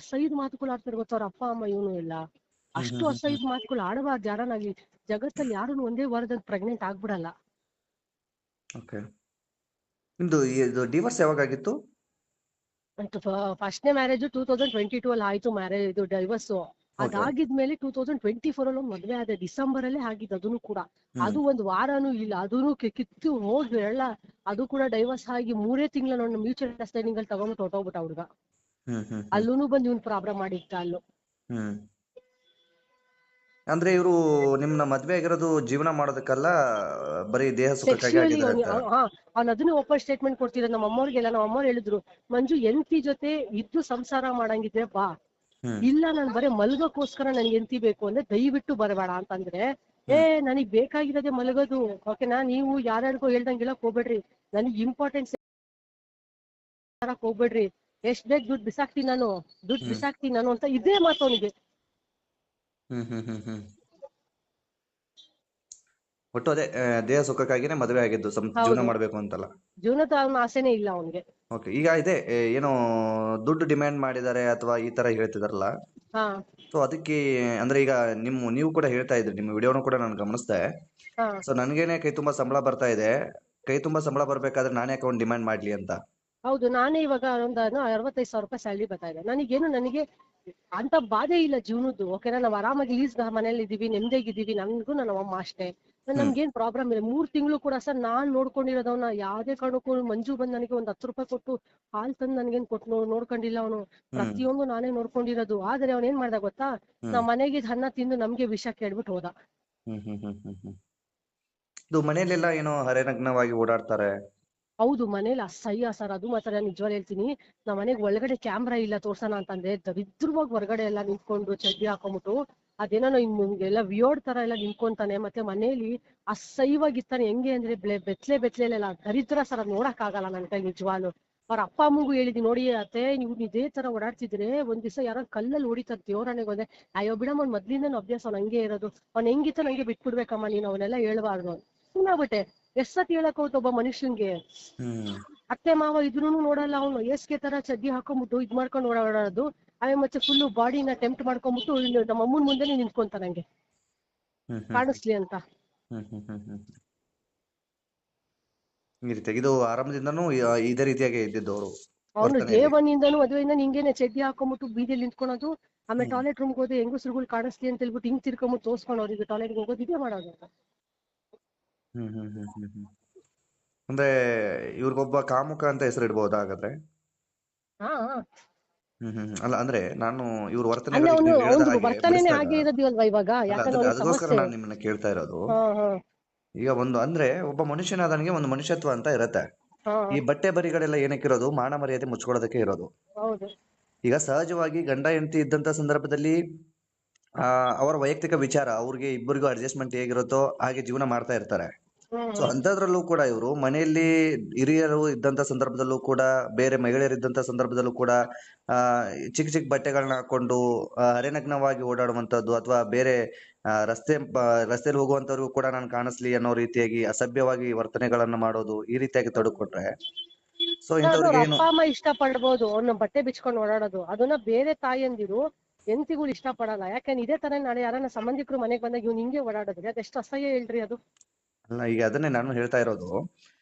ಅಸಹ್ಯದ ಮಾತುಗಳು ಆಡ್ತಾರೆ ಗೊತ್ತ ಅವ್ರ ಅಪ್ಪ ಅಮ್ಮ ಇವನು ಎಲ್ಲ. ಅಷ್ಟು ಅಸಹ್ಯದ ಮಾತುಗಳು ಆಡಬಾರ್ದು ಯಾರನ್ನಾಗ್ಲಿ. ಜಗತ್ತಲ್ಲಿ ಯಾರನ್ನು ಒಂದೇ ವಾರದಲ್ಲಿ ಪ್ರೆಗ್ನೆಂಟ್ ಆಗ್ಬಿಡಲ್ಲ. ಓಕೆ, ನಿಮ್ದು ಇದು ಡಿವೋರ್ಸ್ ಯಾವಾಗಾಗಿತ್ತು? ಫಸ್ಟ್ನೇ ಮ್ಯಾರೇಜ್ 2022 ಅಲ್ಲಿ ಆಯ್ತು ಮ್ಯಾರೇಜ್, ಇದು ಡೈವರ್ಸ್. ಅದಾಗಿದ್ಮೇಲೆ 2024 ಅಲ್ಲಿ ಒಂದು ಮದ್ವೆ ಆದ, ಡಿಸೆಂಬರ್ ಅಲ್ಲೇ ಆಗಿದ್ದು ಅದನ್ನು ಕೂಡ. ಅದು ಒಂದು ವಾರನೂ ಇಲ್ಲ, ಅದನ್ನು ಕಿತ್ತು ಹೋಗಿ ಎಲ್ಲ. ಅದು ಕೂಡ ಡೈವರ್ಸ್ ಆಗಿ 3 ತಿಂಗಳ ನೋಡಿ ಮ್ಯೂಚುವಲ್ ಅಂಡರ್ಸ್ಟ್ಯಾಂಡಿಂಗ್ ಅಲ್ಲಿ ತಗೊಂಡು ಹೊಟ್ಟೋಗ್ಬಿಟ್ಟ ಹುಡುಗ. ಅಲ್ಲೂ ಬಂದು ಇವ್ನು ಪ್ರಾಬ್ಲಮ್ ಮಾಡಿತ್ತ ಅಲ್ಲೂ. ಅಂದ್ರೆ ಇವರು ನಿಮ್ನ ಮದ್ವೆ ಆಗಿರೋದು ಜೀವನ ಮಾಡೋದಕ್ಕಲ್ಲ, ಬರೀ ದೇಹ ಸುಖಕ್ಕಾಗಿ ಸೆಕ್ಸುವಲಿ ಆಗಿದ್ದಾರೆ ಅಂತ? ಅವ್ನು ಅದನ್ನ ಓಪನ್ ಸ್ಟೇಟ್ಮೆಂಟ್ ಕೊಡ್ತಿರೋದು ನಮ್ಮ ಅಮ್ಮವ್ರಿಗೆಲ್ಲ. ನಮ್ಮ ಅಮ್ಮವ್ರು ಹೇಳಿದ್ರು, ಮಂಜು ಎಂತಿ ಜೊತೆ ಇದ್ದು ಸಂಸಾರ ಮಾಡಂಗಿದ್ರೆ ಬಾ, ಇಲ್ಲ ನಾನು ಬರೀ ಮಲ್ಗೋಕ್ಕೋಸ್ಕರ ನನ್ಗೆ ಎಂತಿ ಬೇಕು ಅಂದ್ರೆ ದಯವಿಟ್ಟು ಬರಬೇಡ ಅಂತಂದ್ರೆ, ನನಗ್ ಬೇಕಾಗಿರೋದೇ ಮಲಗೋದು. ಓಕೆನಾ, ನೀವು ಯಾರ್ಯಾರಿಗೋ ಹೇಳ್ದಂಗೆ ಹೇಳಕ್ ಹೋಗ್ಬೇಡ್ರಿ, ನನಗ್ ಇಂಪಾರ್ಟೆನ್ಸ್ ಹೋಗ್ಬೇಡ್ರಿ, ಎಷ್ಟ್ ಬೇಕ್ ದುಡ್ಡು ಬಿಸಾಕ್ತೀನಿ ನಾನು ಅಂತ ಇದೇ ಮಾತು ಅವನಿಗೆ. ಒಟ್ಟು ಅದೇ ದೇಹ ಸುಖಕ್ಕಾಗಿನೇ ಮದುವೆ ಆಗಿದ್ದು, ಜೀವನ ಮಾಡ್ಬೇಕು ಅಂತಲ್ಲ. ಜೀವನದ ಆಸೆನೇ ಇಲ್ಲ ಅವನಿಗೆ. ಓಕೆ, ಈಗ ಇದೆ ಏನೋ ದುಡ್ಡು ಡಿಮ್ಯಾಂಡ್ ಮಾಡಿದ್ದಾರೆ ಅಥವಾ ಈ ತರ ಹೇಳ್ತಿದಾರಲ್ಲ, ಸೊ ಅದಕ್ಕೆ ಅಂದ್ರೆ ಈಗ ನೀವು ಕೂಡ ಹೇಳ್ತಾ ಇದ್ರಿ, ನಿಮ್ಮ ವಿಡಿಯೋನು ಕೂಡ ನಾನು ಗಮನಿಸ್ದೆ. ಸೊ ನನ್ಗೇನೆ ಕೈ ತುಂಬಾ ಸಂಬಳ ಬರ್ತಾ ಇದೆ, ಕೈ ತುಂಬಾ ಸಂಬಳ ಬರ್ಬೇಕಾದ್ರೆ ನಾನೇ ಅಕೌಂಟ್ ಡಿಮ್ಯಾಂಡ್ ಮಾಡ್ಲಿ ಅಂತ. ಹೌದು, ನಾನೇ ಇವಾಗ ಒಂದು 65,000 ರೂಪಾಯಿ ಸ್ಯಾಲ್ರಿ ಬರ್ತಾ ಇದೆ ನನಗೆ ಅಂತ ಬಾಧೆ ಇಲ್ಲ ಜೀವನದ್ದು. ಓಕೆನಾ, ನಾವು ಆರಾಮಾಗಿ ಲೀಸ್ ಮನೇಲಿ ಇದೀವಿ, ನೆಮ್ಮದಿಯಾಗಿದ್ದೀವಿ. ನನ್ಗೂ ನನ್ನ ಅಮ್ಮ ಅಷ್ಟೇ, ನಮ್ಗೇನ್ ಪ್ರಾಬ್ಲಮ್ ಇಲ್ಲ. 3 ತಿಂಗಳು ಕೂಡ ಸರ್ ನಾನ್ ನೋಡ್ಕೊಂಡಿರೋದವನ್ನ ಯಾವ್ದೇ ಕಾರಣಕ್ಕೂ ಮಂಜು ಬಂದ್ ನನಗೆ ಒಂದು 10 ರೂಪಾಯಿ ಕೊಟ್ಟು ಹಾಲ್ ತಂದು ನನಗೇನ್ ಕೊಟ್ಟು ನೋಡ್ಕೊಂಡಿಲ್ಲ ಅವನು. ಪ್ರತಿಯೊಂದು ನಾನೇ ನೋಡ್ಕೊಂಡಿರೋದು. ಆದ್ರೆ ಅವ್ನ ಏನ್ ಮಾಡ್ದ ಗೊತ್ತಾ, ನಾವ್ ಮನೆಗೆ ಅನ್ನ ತಿಂದು ನಮ್ಗೆ ವಿಷ ಕೇಳ್ಬಿಟ್ಟು ಹೋದ. ಇದು ಮನೆಯಲ್ಲೆಲ್ಲ ಏನೋ ಹರೆನಗ್ನವಾಗಿ ಓಡಾಡ್ತಾರೆ. ಹೌದು, ಮನೇಲಿ ಅಸಹ್ಯ ಸರ್, ಅದು ಮಾತ್ರ ನಿಜವಾಗ್ಲೂ ಹೇಳ್ತೀನಿ. ನಮ್ಮ ಮನೆಗ್ ಒಳಗಡೆ ಕ್ಯಾಮ್ರಾ ಇಲ್ಲ ತೋರ್ಸೋಣ ಅಂತಂದ್ರೆ ದರಿದ್ರವಾಗಿ ಹೊರಗಡೆ ಎಲ್ಲ ನಿಂತ್ಕೊಂಡು ಚಡ್ಡಿ ಹಾಕೊಂಡ್ಬಿಟ್ಟು ಅದೇನೋ ನಿಮ್ಗೆಲ್ಲ ವಿಯೋಡ್ ತರ ಎಲ್ಲ ನಿಂತ್ಕೊಂತಾನೆ. ಮತ್ತೆ ಮನೇಲಿ ಅಸಹ್ಯವಾಗಿರ್ತಾನೆ. ಹೆಂಗೆ ಅಂದ್ರೆ ಬೆತ್ಲೆಲ್ಲ ದರಿದ್ರ ಸರ್, ಅದ್ ನೋಡಕ್ ಆಗಲ್ಲ ನನ್ ಕೈ ನಿಜವಾಗ್ಲು. ಅವ್ರ ಅಪ್ಪ ಅಮ್ಮಗೂ ಹೇಳಿದ್ವಿ, ನೋಡಿ ಅತ್ತೆ ನೀವು ಇದೇ ತರ ಓಡಾಡ್ತಿದ್ರೆ ಒಂದ್ ದಿವಸ ಯಾರೋ ಕಲ್ಲಲ್ಲಿ ಹೊಡಿತಾರೆ ದೇವರಾಣೆಗೆ ಹೋದೆ. ಅಯ್ಯೋ ಬಿಡಮ್ಮ, ಅವ್ನ್ ಮೊದ್ಲಿಂದ ಅಭ್ಯಾಸ, ಅವ್ನ ಹಂಗೆ ಇರೋದು, ಅವ್ನ್ ಹೆಂಗಿತ್ತ ನಂಗೆ ಬಿಟ್ಬಿಡ್ಬೇಕಮ್ಮ ನೀನು, ಅವನ್ನೆಲ್ಲ ಹೇಳ್ಬಾರ್ದು. ಸುಮ್ಮನಾಗ್ಬಿಟ್ಟೆ. ಎಷ್ಟ್ ಸತಿ ಹೇಳಕ್ ಹೋಗುತ್ತೆ ಒಬ್ಬ ಮನುಷ್ಯನ್ಗೆ. ಅತ್ತೆ ಮಾವ ಇದ್ರೂ ನೋಡಲ್ಲ ಅವನು, ಏಸ್ಗೆ ತರ ಚಡ್ಡಿ ಹಾಕೊಂಡ್ಬಿಟ್ಟು ಇದ್ ಮಾಡ್ಕೊಂಡು ಓಡಾಡೋದು. ಆಮೇಲೆ ಮತ್ತೆ ಫುಲ್ ಬಾಡಿನ ಟೆಂಪ್ಟ್ ಮಾಡ್ಕೊಂಡ್ಬಿಟ್ಟು ನಮ್ಮ ಅಮ್ಮನ ಮುಂದೆನೆ ನಿಂತ್ಕೊಂತ ನಂಗೆ ಕಾಣಿಸ್ಲಿ ಅಂತ. ಇದು ಆರಂಭದಿಂದನೂ ಇದೇ ರೀತಿಯಾಗಿ ಇದ್ದಿದ್ದು ಅವರು. ಅವನು ದೇವನಿಂದನೂ ಮದುವೆಯಿಂದ ಹಿಂಗೇನೆ ಚಡ್ಡಿ ಹಾಕೊಂಡ್ಬಿಟ್ಟು ಬೀದಿಯಲ್ಲಿ ನಿಂತ್ಕೊಳೋದು. ಆಮೇಲೆ ಟಾಯ್ಲೆಟ್ ರೂಮ್ಗೆ ಹೋದ್ರೆ ಹೆಂಗಸ್ರುಗಳು ಕಾಣಿಸ್ಲಿ ಅಂತ ಹೇಳ್ಬಿಟ್ಟು ಹಿಂಗ್ ತಿರ್ಕೊಂಬಿಟ್ಟು ತೋರ್ಸ್ಕೊಂಡು ಅವ್ರಿಗೆ ಟಾಯ್ಲೆಟ್ಗೆ ಹೋಗೋದು, ಇದೇ ಮಾಡೋದು. ಅಂದ್ರೆ ಇವ್ರಿಗೊಬ್ಬ ಕಾಮುಕ ಅಂತ ಹೆಸರು ಇಡ್ಬೋದಾ ಹಾಗಾದ್ರೆ? ಅಲ್ಲ ಅಂದ್ರೆ ನಾನು ಇವ್ರ ವರ್ತನೆನೇ ಹಾಗೆ ಇರೋದಿಲ್ವಾ ಇವಾಗ, ಯಾಕಂದ್ರೆ ಅದಕ್ಕೋಸ್ಕರ ನಾನು ನಿಮ್ಮನ್ನ ಕೇಳ್ತಾ ಇರೋದು. ಈಗ ಒಂದು ಅಂದ್ರೆ ಒಬ್ಬ ಮನುಷ್ಯನಾದನಿಗೆ ಒಂದು ಮನುಷ್ಯತ್ವ ಅಂತ ಇರತ್ತೆ. ಈ ಬಟ್ಟೆ ಬರಿಗಳೆಲ್ಲ ಏನಕ್ಕಿರೋದು, ಮಾನ ಮರ್ಯಾದೆ ಮುಚ್ಕೊಳ್ಳೋದಕ್ಕೆ ಇರೋದು. ಈಗ ಸಹಜವಾಗಿ ಗಂಡ ಹೆಂಡತಿ ಇದ್ದಂತ ಸಂದರ್ಭದಲ್ಲಿ ಅವರ ವೈಯಕ್ತಿಕ ವಿಚಾರ, ಅವ್ರಿಗೆ ಇಬ್ಬರಿಗೂ ಅಡ್ಜಸ್ಟ್ಮೆಂಟ್ ಹೇಗಿರುತ್ತೋ ಹಾಗೆ ಜೀವನ ಮಾಡ್ತಾ ಇರ್ತಾರೆ. ಸೊ ಅಂತದ್ರಲ್ಲೂ ಕೂಡ ಇವರು ಮನೆಯಲ್ಲಿ ಹಿರಿಯರು ಇದ್ದಂತ ಸಂದರ್ಭದಲ್ಲೂ ಕೂಡ, ಬೇರೆ ಮಹಿಳೆಯರು ಇದ್ದಂತ ಸಂದರ್ಭದಲ್ಲೂ ಕೂಡ ಚಿಕ್ಕ ಬಟ್ಟೆಗಳನ್ನ ಹಾಕೊಂಡು ಹರೆನಗ್ನವಾಗಿ ಓಡಾಡುವಂತದ್ದು, ಅಥವಾ ಬೇರೆ ರಸ್ತೆಯಲ್ಲಿ ಹೋಗುವಂತವ್ರಿಗೂ ಕೂಡ ನಾನು ಕಾಣಿಸ್ಲಿ ಅನ್ನೋ ರೀತಿಯಾಗಿ ಅಸಭ್ಯವಾಗಿ ವರ್ತನೆಗಳನ್ನ ಮಾಡೋದು, ಈ ರೀತಿಯಾಗಿ ತೊಡಕೊಂಡ್ರೆ ಸೊ ಇಂಥವ್ರಿಗೆ ಏನು ಅಪ್ಪ ಅಮ್ಮ ಇಷ್ಟ ಪಡ್ಬೋದು ಅವ್ನ ಬಟ್ಟೆ ಬಿಚ್ಕೊಂಡು ಓಡಾಡೋದು. ಅದನ್ನ ಬೇರೆ ತಾಯಂದಿರು ಎಂತಿಗಳು ಇಷ್ಟ ಪಡಲ್ಲ. ಯಾಕಂದ್ರೆ ಇದೇ ತರ ನಾಳೆ ಯಾರನ್ನ ಸಂಬಂಧಿಕರು ಮನೆಗೆ ಬಂದಾಗ ಇವ್ನು ಹಿಂಗೆ ಓಡಾಡೋದ್ರಿ ಅದೆಷ್ಟು ಅಸಹ್ಯ ಹೇಳ್ರಿ ಅದು. ಅಲ್ಲ, ಈಗ ಅದನ್ನೇ ನಾನು ಹೇಳ್ತಾ ಇರೋದು.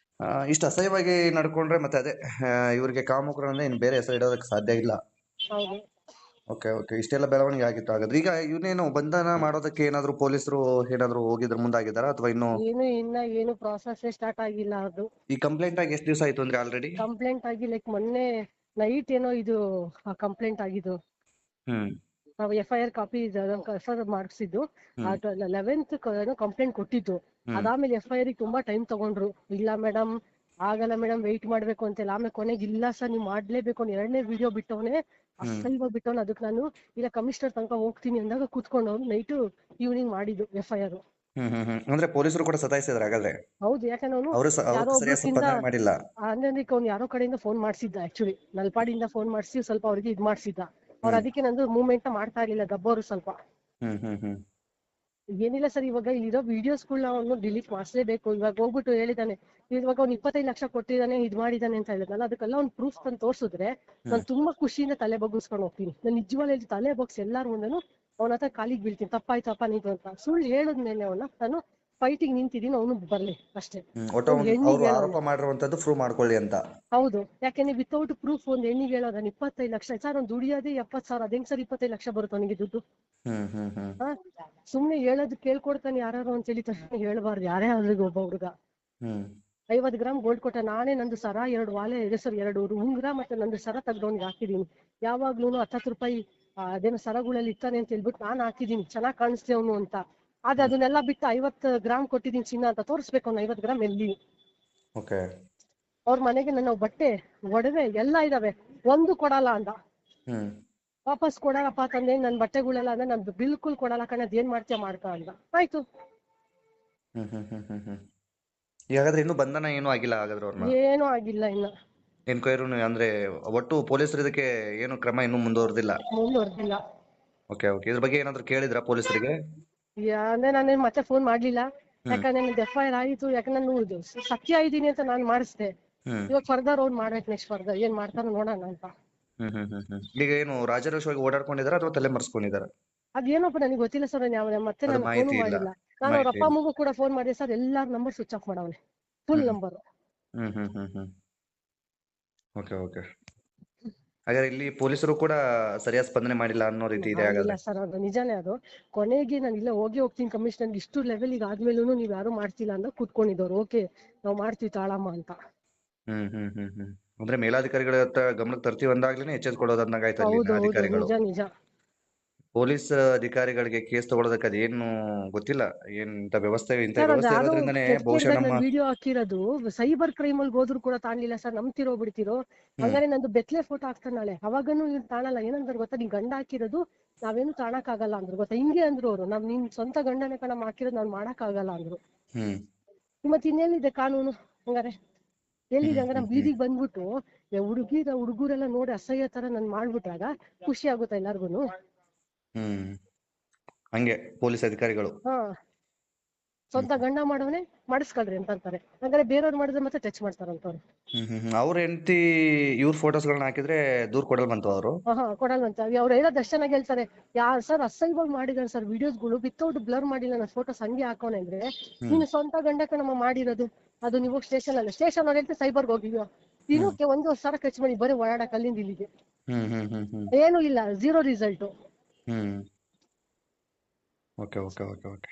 ಇಷ್ಟು ಅಸಹ್ಯವಾಗಿ ನಡ್ಕೊಂಡ್ರೆ ಮತ್ತೆ ಅದೇ ಇವ್ರಿಗೆ ಕಾಮುಕರನ್ನ ಇನ್ ಬೇರೆ ಹೆಸರು ಇಡೋದಕ್ಕೆ ಸಾಧ್ಯ ಇಲ್ಲ. ಓಕೆ, ಇಷ್ಟೆಲ್ಲ ಬೆಳವಣಿಗೆ ಆಗಿತ್ತು. ಹಾಗಾದ್ರೆ ಈಗ ಇವನೇನು ಬಂಧನ ಮಾಡೋದಕ್ಕೆ ಏನಾದ್ರು ಪೊಲೀಸರು ಏನಾದ್ರು ಹೋಗಿದ್ರ ಮುಂದಾಗಿದಾರ ಅಥವಾ ಏನು ಪ್ರಾಸೆಸ್ ಸ್ಟಾರ್ಟ್ ಆಗಿಲ್ಲ. ಅದು ಈ ಕಂಪ್ಲೇಂಟ್ ಆಗಿ ಎಷ್ಟು ದಿವಸ ಆಯ್ತು ಅಂದ್ರೆ ಆಲ್ರೆಡಿ ಕಂಪ್ಲೇಂಟ್ ಆಗಿ ಲೈಕ್ ಮೊನ್ನೆ ನೈಟ್ ಏನೋ ಇದು ಕಂಪ್ಲೇಂಟ್ ಆಗಿದ್ದು. ನಾವು FIR ಕಾಪಿ FIR ಮಾಡಿಸಿದ್ದು 11th ಕಂಪ್ಲೇಂಟ್ ಕೊಟ್ಟಿದ್ದು. ಅದಾದ್ಮೇಲೆ FIR ತುಂಬಾ ಟೈಮ್ ತಗೊಂಡ್ರು. ಇಲ್ಲ ಮೇಡಮ್ ಆಗಲ್ಲ ಮೇಡಮ್, ವೆಯ್ಟ್ ಮಾಡ್ಬೇಕು ಅಂತೆಲ್ಲ. ಆಮೇಲೆ ಕೊನೆಗೆ ಇಲ್ಲ ಸರ್ ನೀವು ಮಾಡ್ಲೇಬೇಕು, 2ನೇ ವಿಡಿಯೋ ಬಿಟ್ಟವನೇ ಅಸಹ್ಯವಾಗಿ ಬಿಟ್ಟವನು. ಅದಕ್ಕೆ ನಾನು ಇಲ್ಲ ಕಮಿಷನರ್ ತನಕ ಹೋಗ್ತೀನಿ ಅಂದಾಗ ಕೂತ್ಕೊಂಡವ್ರು ನೈಟ್ ಈವ್ನಿಂಗ್ ಮಾಡಿದ್ದು FIR. ಅಂದ್ರೆ ಪೊಲೀಸರು ಕೂಡ ಸತಾಯಿಸಿದ್ರು ಹಾಗಾದ್ರೆ? ಹೌದು, ಯಾಕಂದ್ರೆ ಯಾರೋ ಒಬ್ರಿಂದ ಅವ್ನು ಯಾರೋ ಕಡೆಯಿಂದ ಫೋನ್ ಮಾಡ್ಸಿದ್ದ. ಆಕ್ಚುಲಿ ನಲ್ಪಾಡಿಯಿಂದ ಫೋನ್ ಮಾಡಿಸಿ ಸ್ವಲ್ಪ ಅವ್ರಿಗೆ ಇದ್ ಮಾಡ್ಸಿದ್ದ. ಅವ್ರು ಅದಕ್ಕೆ ನಂದು ಮೂವ್ಮೆಂಟ್ ಮಾಡ್ತಾ ಇರ್ಲಿಲ್ಲ ಗಬ್ಬವರು ಸ್ವಲ್ಪ. ಏನಿಲ್ಲ ಸರ್, ಇವಾಗ ಇಲ್ಲಿರೋ ವಿಡಿಯೋಸ್ಗಳನ್ನ ಅವನು ಡಿಲೀಟ್ ಮಾಡಿಸ್ಲೇಬೇಕು. ಇವಾಗ ಹೋಗ್ಬಿಟ್ಟು ಹೇಳಿದಾನೆ, ಇವಾಗ ಅವ್ನು 25 ಲಕ್ಷ ಕೊಟ್ಟಿದ್ದಾನೆ, ಇದ್ ಮಾಡಿದಾನೆ ಅಂತ ಹೇಳಿದ್ನಲ್ಲ, ಅದಕ್ಕೆಲ್ಲ ಅವ್ನು ಪ್ರೂಫ್ ತಂದು ತೋರ್ಸಿದ್ರೆ ನಾನು ತುಂಬಾ ಖುಷಿಯಿಂದ ತಲೆ ಬಗ್ಗಿಸ್ಕೊಂಡು ಹೋಗ್ತೀನಿ. ನಾನು ನಿಜವಾಗ್ಲೂ ತಲೆ ಬಗ್ಸಿ ಎಲ್ಲಾರ ಮುಂದೆನು ಅವನ ಹತ್ರ ಕಾಲಿಗೆ ಬೀಳ್ತೀನಿ, ತಪ್ಪಾಯ್ತಪ್ಪ ನೀನು ಅಂತ. ಸುಳ್ಳು ಹೇಳದ್ಮೇಲೆ ಅವನ್ನ ನಾನು ಫೈಟಿಂಗ್ ನಿಂತಿದ್ದೀನಿ, ಅವನು ಬರ್ಲಿ ಅಷ್ಟೇ. ಅವರು ಆರೋಪ ಮಾಡಿರುವಂತದ್ದು ಪ್ರೂವ್ ಮಾಡ್ಕೊಳ್ಳಿ ಅಂತ. ಹೌದು, ಯಾಕೆಂದ್ರೆ ವಿತೌಟ್ ಪ್ರೂಫ್ ಒಂದ್ ಹೆಣ್ಣಿಗೆ ಹೇಳೋದ 25 ಲಕ್ಷ ಸರ್, ಅವ್ನು ದುಡಿಯೋದೇ 70,000, ಅದ್ ಹೆಂಗ್ ಸರ್ 25 ಲಕ್ಷ ಬರುತ್ತೆ ಅವನಿಗೆ ದುಡ್ಡು? ಸುಮ್ನೆ ಹೇಳೋದು ಕೇಳ್ಕೊಡ್ತಾನೆ ಯಾರು ಅಂತ ಹೇಳಿ ತಕ್ಷಣ ಹೇಳ್ಬಾರ್ದು ಯಾರೇ ಆದ್ರೂ. ಒಬ್ಬ ಹುಡುಗ 50 ಗ್ರಾಮ್ ಗೋಲ್ಡ್ ಕೊಟ್ಟ, ನಾನೇ ನಂದು ಸರ 2 ವಾಲೆ ಇದೆ ಸರ್, 2 ಉಂಗ್ರ ಮತ್ತೆ ನಂದು ಸರ ತೆಗ್ದವನಿಗೆ ಹಾಕಿದೀನಿ. ಯಾವಾಗ್ಲೂ 10 ರೂಪಾಯಿ ಅದೇನೋ ಸರಗಳಲ್ಲಿ ಇರ್ತಾನೆ ಅಂತ ಹೇಳ್ಬಿಟ್ಟು ನಾನ್ ಹಾಕಿದೀನಿ, ಚೆನ್ನಾಗ್ ಕಾಣಿಸ್ಲಿ ಅವನು ಅಂತ. ಆದ್ರೆ ಅದನ್ನೆಲ್ಲ ಬಿಟ್ಟು 50 ಗ್ರಾಮ್ ಕೊಟ್ಟಿದೀನಿ ಚಿನ್ನ ಅಂತ ತೋರಿಸ್ಬೇಕು ಅವ್ನು 50 ಗ್ರಾಮ್ ಎಲ್ಲಿ. ಅವ್ರ ಮನೆಗೆ ನನ್ನ ಬಟ್ಟೆ ಒಡವೆ ಎಲ್ಲ ಇದಾವೆ, ಒಂದು ಕೊಡಲ್ಲ ಅಂದ. ವಾಪಸ್ ಕೊಡಲ್ಲಪ್ಪ ತಂದೆ ನನ್ ಬಟ್ಟೆಗಳೆಲ್ಲ ಅಂದ್ರೆ ನಾನು ಬಿಲ್ಕುಲ್ ಕೊಡಲ್ಲ ಕಣ, ಅದೇನ್ ಮಾಡ್ತೀಯ ಮಾಡ್ಕ ಅಂದ. ಆಯ್ತು. ಹಾಗಾದ್ರೆ ಇನ್ನು ಬಂಧನ ಏನೂ ಆಗಿಲ್ಲ ಹಾಗಾದ್ರೆ ಅವ್ರನ್ನ? ಏನೂ ಆಗಿಲ್ಲ ಇನ್ನ. ಎನ್ಕ್ವೈರಿ ಅಂದ್ರೆ ಒಟ್ಟು ಪೊಲೀಸರು ಇದಕ್ಕೆ ಏನು ಕ್ರಮ ಇನ್ನೂ ಮುಂದುವರೆದಿಲ್ಲ? Okay okay. ಇದ್ರ ಬಗ್ಗೆ ಏನಾದ್ರು ಕೇಳಿದ್ರಾ ಪೊಲೀಸರಿಗೆ? ಅಂದ್ರೆ ನಾನು ಮತ್ತೆ ಫೋನ್ ಮಾಡ್ಲಿಲ್ಲ, ಯಾಕಂದ್ರೆ ನಂದು FIR ಆಯ್ತು. ಯಾಕಂದ್ರೆ ನಾನು ಸತ್ಯ ಇದ್ದೀನಿ ಅಂತ ನಾನು ಮಾಡಿಸ್ದೆ. ಇವಾಗ ಫರ್ದರ್ ಅವ್ರು ಮಾಡ್ಬೇಕು, ನೆಕ್ಸ್ಟ್ ಫರ್ದರ್ ಏನ್ ಮಾಡ್ತಾರೋ ನೋಡೋಣ ಅಂತ. ಈಗ ಏನು ರಾಜಾರೋಷವಾಗಿ ಓಡಾಡ್ಕೊಂಡಿದಾರ ಅಥವಾ ತಲೆ ಮರೆಸ್ಕೊಂಡಿದಾರ? ಅದೇನಪ್ಪ ನನಗೆ ಗೊತ್ತಿಲ್ಲ ಸರ್. ಮತ್ತೆ ನಾನು ಫೋನ್ ಮಾಡಿಲ್ಲ. ನಾನು ಅವ್ರ ಅಪ್ಪ ಅಮ್ಮಗೂ ಕೂಡ ಫೋನ್ ಮಾಡಿದೆ ಸರ್, ಎಲ್ಲಾರ ನಂಬರ್ ಸ್ವಿಚ್ ಆಫ್ ಮಾಡವನೆ, ಫುಲ್ ನಂಬರ್. Okay okay. ಹಾಗಾದ್ರೆ ಇಲ್ಲಿ ಪೊಲೀಸರು ಕೂಡ ಸರಿಯಾದ ಸ್ಪಂದನೆ ಮಾಡಿಲ್ಲ ಅನ್ನೋ ರೀತಿ ಇದೆ ಹಾಗಾದ್ರೆ? ಸರ್ ಅದು ನಿಜಾನೇ. ಅದು ಕೊನೆಗೆ ನಾನು ಇಲ್ಲ ಹೋಗ್ತೀನಿ ಕಮಿಷನರ್, ಇಷ್ಟು ಲೆವೆಲ್ ಈಗ ಆದ್ಮೇಲೂ ನೀವ್ ಯಾರು ಮಾಡ್ತಿಲ್ಲ ಅಂತ ಕೂತ್ಕೊಂಡಿದ್ದವ್ರು. ಓಕೆ ನಾವ್ ಮಾಡ್ತೀವಿ ತಾಳಮ್ಮ ಅಂತ. ಅಂದ್ರೆ ಮೇಲಾಧಿಕಾರಿಗಳ ಹತ್ರ ಗಮನಕ್ಕೆ ತರ್ತೀವಿ ಅಂದಾಗ್ಲೇನೆ ಎಚ್ಚೆತ್ಕೊಳ್ಳೋದನ್ನಾಗಾಯ್ತು ಅಧಿಕಾರಿಗಳು. ನಿಜ. ಪೊಲೀಸ್ ಅಧಿಕಾರಿಗಳಿಗೆ ಕೇಸ್ ತಗೊಳ್ಳೋದಕ್ಕೆ ಅದೇನು ಗೊತ್ತಿಲ್ಲ, ಇಂತ ವ್ಯವಸ್ಥೆ ಇರೋದ್ರಿಂದನೇ ಬಹುಶಃ ನಮ್ಮ ವಿಡಿಯೋ ಹಾಕಿರೋದು ಸೈಬರ್ ಕ್ರೈಮ್ ಅಲ್ಲಿ ಹೋದ್ರು ಕೂಡ ತಾಣ್ಲಿಲ್ಲ ಸರ್. ನಂಬ್ತಿರೋ ಬಿಡ್ತಿರೋ? ಹಂಗಾರೆ ನಂದು ಬೆತ್ತಲೆ ಫೋಟೋ ಹಾಕ್ತಾನೆ ನಾಳೆ, ಅವಾಗನು ಇವ್ರು ತಾಣಲ್ಲ. ಏನಂದ್ರೆ ಗೊತ್ತಾ, ನಿನ್ ಗಂಡ ಹಾಕಿರೋದು ನಾವೇನು ತಾಣಕ್ ಆಗಲ್ಲ ಅಂದ್ರು ಗೊತ್ತಾ. ಹಿಂಗೆ ಅಂದ್ರು ಅವ್ರು, ನಿನ್ ಸ್ವಂತ ಗಂಡನೇ ಕಣ ಹಾಕಿರೋದು, ನಾವ್ ಮಾಡಕ್ ಆಗಲ್ಲ ಅಂದ್ರು. ಮತ್ ಇನ್ನೆಲ್ಲಿದೆ ಕಾನೂನು? ಹಂಗಾರೆ ಎಲ್ಲಿದೆ? ಹಂಗಾರೆ ಬೀದಿಗೆ ಬಂದ್ಬಿಟ್ಟು ಹುಡುಗರೆಲ್ಲ ನೋಡಿ ಅಸಹ್ಯ ತರ ನನ್ ಮಾಡ್ಬಿಟ್ಟಾಗ ಖುಷಿ ಆಗುತ್ತಾ ಎಲ್ಲಾರ್ಗುನು? ಹಂಗೆ ಪೊಲೀಸ್ ಅಧಿಕಾರಿಗಳು ಸ್ವಂತ ಗಂಡ ಮಾಡವನೇ ಮಾಡಿಸ್ಕೊಳ್ರಿ ಅಂತ ಅಂತಾರೆ. ಹಾಗಾದ್ರೆ ಬೇರೆಯವ್ರು ಮಾಡಿದ್ರೆ ಮತ್ತೆ ಟಚ್ ಮಾಡ್ತಾರಂತವ್ರು. ಅವ್ರ ಹೆಂಡತಿ ಇವ್ರ ಫೋಟೋಸ್ಗಳನ್ನ ಹಾಕಿದ್ರೆ ದೂರ್ ಕೊಡಲ್ವಂತ ಅವರು? ಕೊಡಲ್ವಂತ. ಅವ್ರು ಹೇಳೋದು ಅಷ್ಟು ಚೆನ್ನಾಗಿ ಹೇಳ್ತಾರೆ, ಯಾರು ಸರ್ ಅಸಹ್ಯವಾಗಿ ಮಾಡಿದಾರೆ ಸರ್ ವಿಡಿಯೋಸ್ಗಳು, ವಿತೌಟ್ ಬ್ಲರ್ ಮಾಡಿಲ್ಲ ನನ್ನ ಫೋಟೋಸ್ ಹಂಗೆ ಹಾಕೋಣ ಅಂದ್ರೆ, ನೀನು ಸ್ವಂತ ಗಂಡಕ್ಕೆ ನಮ್ಮ ಮಾಡಿರೋದು ಅದು ನೀವು ಸ್ಟೇಷನ್ ಅಲ್ಲಿ ಅವ್ರು ಹೇಳ್ತಾರೆ ಸೈಬರ್ಗೆ ಹೋಗಿದ್ಯೋ, ದಿನಕ್ಕೆ 1 ವರ್ಷ ಖರ್ಚು ಮಾಡಿ ಬರೀ ಓಡಾಡಕ್ ಅಲ್ಲಿಂದ ಇಲ್ಲಿಗೆ ಏನು ಇಲ್ಲ, 0 result. Okay okay okay okay.